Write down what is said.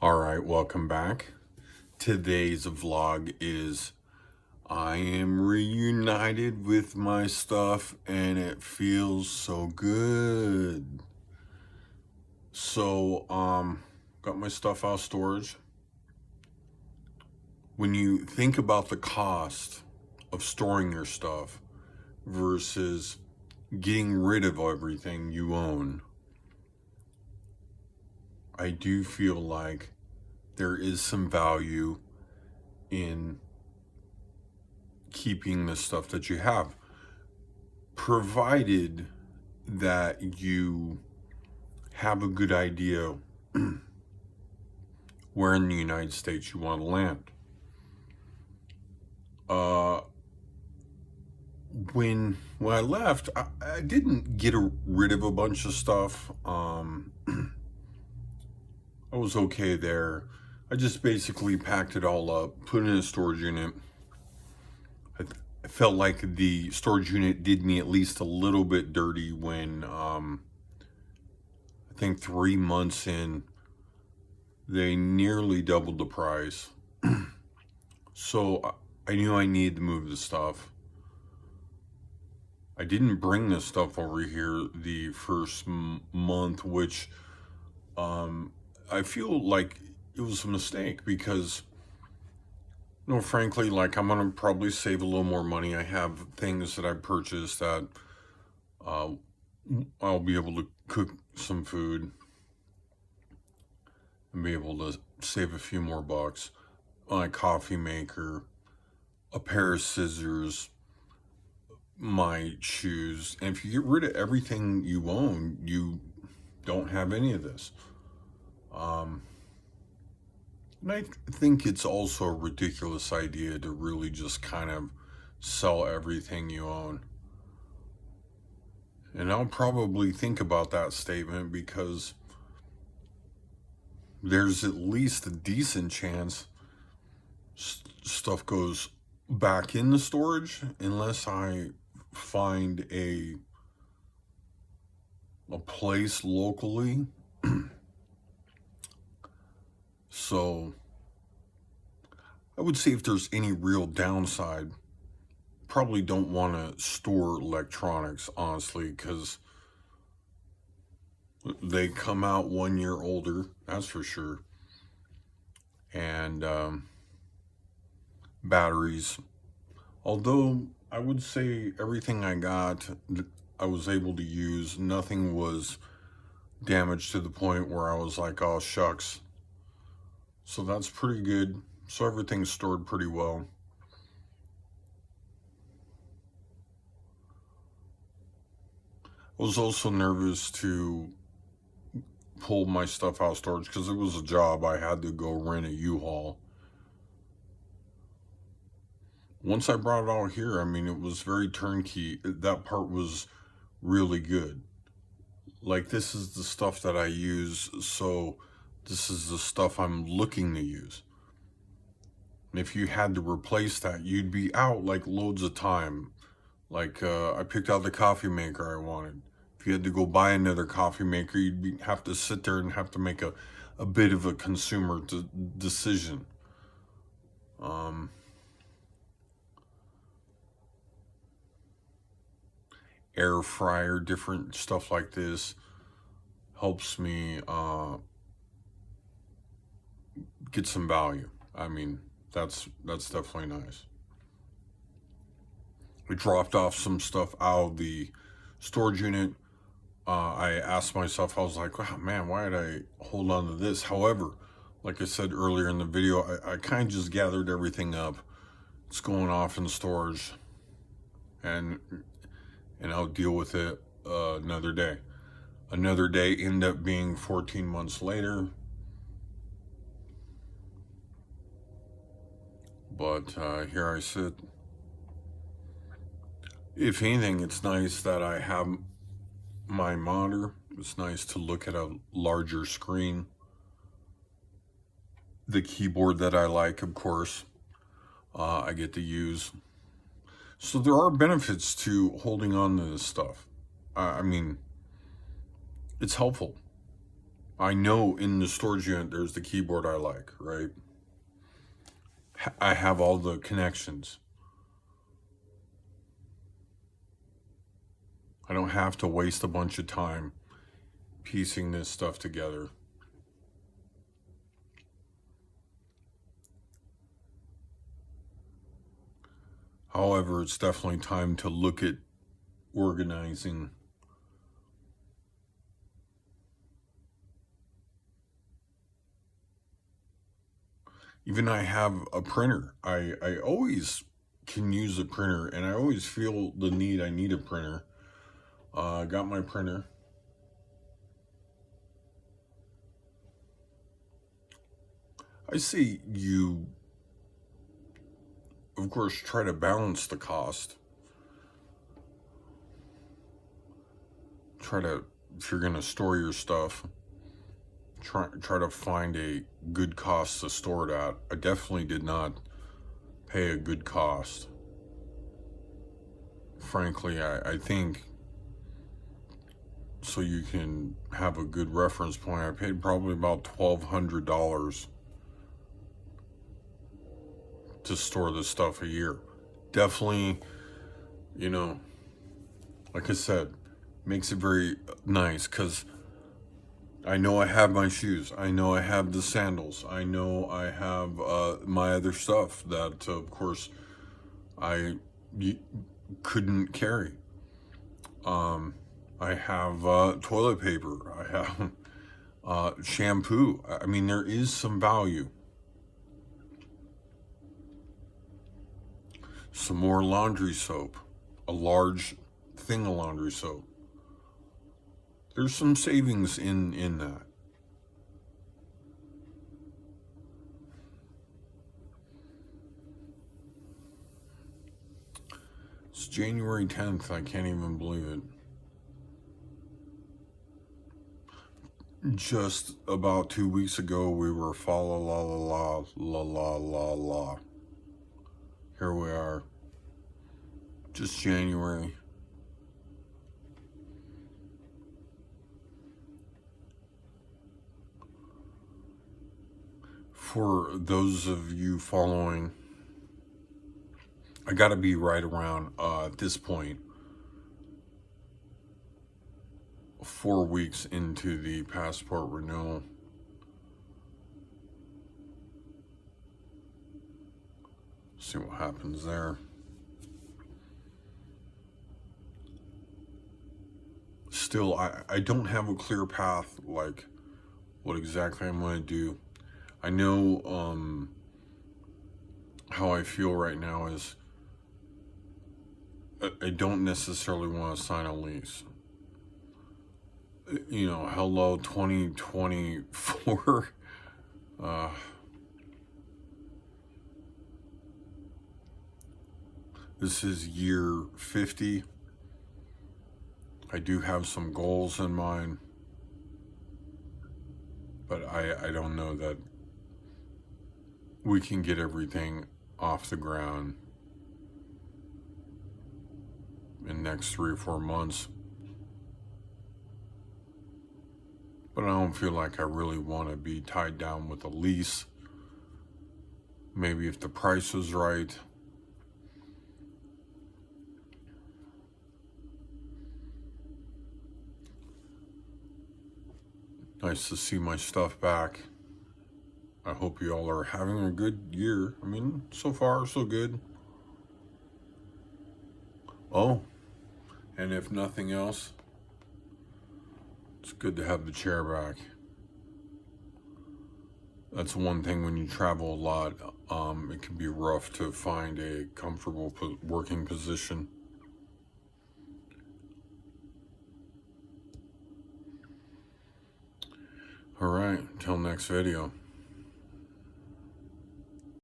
All right, welcome back. Today's vlog is I am reunited with my stuff and it feels so good. So, got my stuff out of storage. When you think about the cost of storing your stuff versus getting rid of everything you own, I do feel like there is some value in keeping the stuff that you have, provided that you have a good idea where in the United States you want to land. When I left, I didn't get rid of a bunch of stuff. I was okay there. I just basically packed it all up, put it in a storage unit. I felt like the storage unit did me at least a little bit dirty when I think 3 months in, they nearly doubled the price. So I knew I needed to move the stuff. I didn't bring this stuff over here the first month, which I feel like it was a mistake because, frankly, like I'm gonna probably save a little more money. I have things that I purchased that I'll be able to cook some food and be able to save a few more bucks. My coffee maker, a pair of scissors, my shoes. And if you get rid of everything you own, you don't have any of this. And I think it's also a ridiculous idea to really just kind of sell everything you own. And I'll probably think about that statement because there's at least a decent chance stuff goes back in the storage unless I find a place locally. So I would say if there's any real downside, probably don't want to store electronics, honestly, because they come out 1 year older, that's for sure. And batteries, although I would say everything I got, I was able to use. Nothing was damaged to the point where I was like, oh shucks. So that's pretty good. So everything's stored pretty well. I was also nervous to pull my stuff out of storage because it was a job. I had to go rent a U-Haul. Once I brought it out here, I mean, it was very turnkey. That part was really good. Like, this is the stuff that I use, so this is the stuff I'm looking to use. And if you had to replace that, you'd be out like loads of time. Like, I picked out the coffee maker I wanted. If you had to go buy another coffee maker, you'd have to sit there and have to make a bit of a consumer decision. Air fryer, different stuff like this helps me get some value. I mean, that's definitely nice. We dropped off some stuff out of the storage unit. I asked myself, I was like, oh, man, why did I hold on to this? However, like I said earlier in the video, I kind of just gathered everything up. It's going off in storage, and I'll deal with it another day. Another day ended up being 14 months later. But here I sit. If anything, it's nice that I have my monitor. It's nice to look at a larger screen. The keyboard that I like, of course, I get to use. So there are benefits to holding on to this stuff. I mean, it's helpful. I know in the storage unit there's the keyboard I like, right? I have all the connections. I don't have to waste a bunch of time piecing this stuff together. However, it's definitely time to look at organizing. Even I have a printer. I always can use a printer, and I always feel the need. I need a printer. I got my printer. I say you, of course, try to balance the cost. Try to, if you're going to store your stuff, try to find a good cost to store it at. I definitely did not pay a good cost. Frankly, I think, so you can have a good reference point, I paid probably about $1,200 to store this stuff a year. Definitely, you know, like I said, makes it very nice because I know I have my shoes. I know I have the sandals. I know I have my other stuff that, of course, I couldn't carry. I have toilet paper. I have shampoo. I mean, there is some value. Some more laundry soap. A large thing of laundry soap. There's some savings in that. It's January 10th. I can't even believe it. Just about 2 weeks ago, we were fa la la la la la la la. Here we are. Just January. For those of you following, I gotta be right around at this point 4 weeks into the passport renewal. See what happens there. Still, I don't have a clear path, like what exactly I'm going to do. I know how I feel right now is I don't necessarily want to sign a lease. You know, hello 2024. This is year 50. I do have some goals in mind, but I don't know that we can get everything off the ground in the next 3 or 4 months. But I don't feel like I really want to be tied down with a lease. Maybe if the price was right. Nice to see my stuff back. I hope you all are having a good year. I mean, so far, so good. Oh, and if nothing else, it's good to have the chair back. That's one thing when you travel a lot. It can be rough to find a comfortable working position. All right, until next video.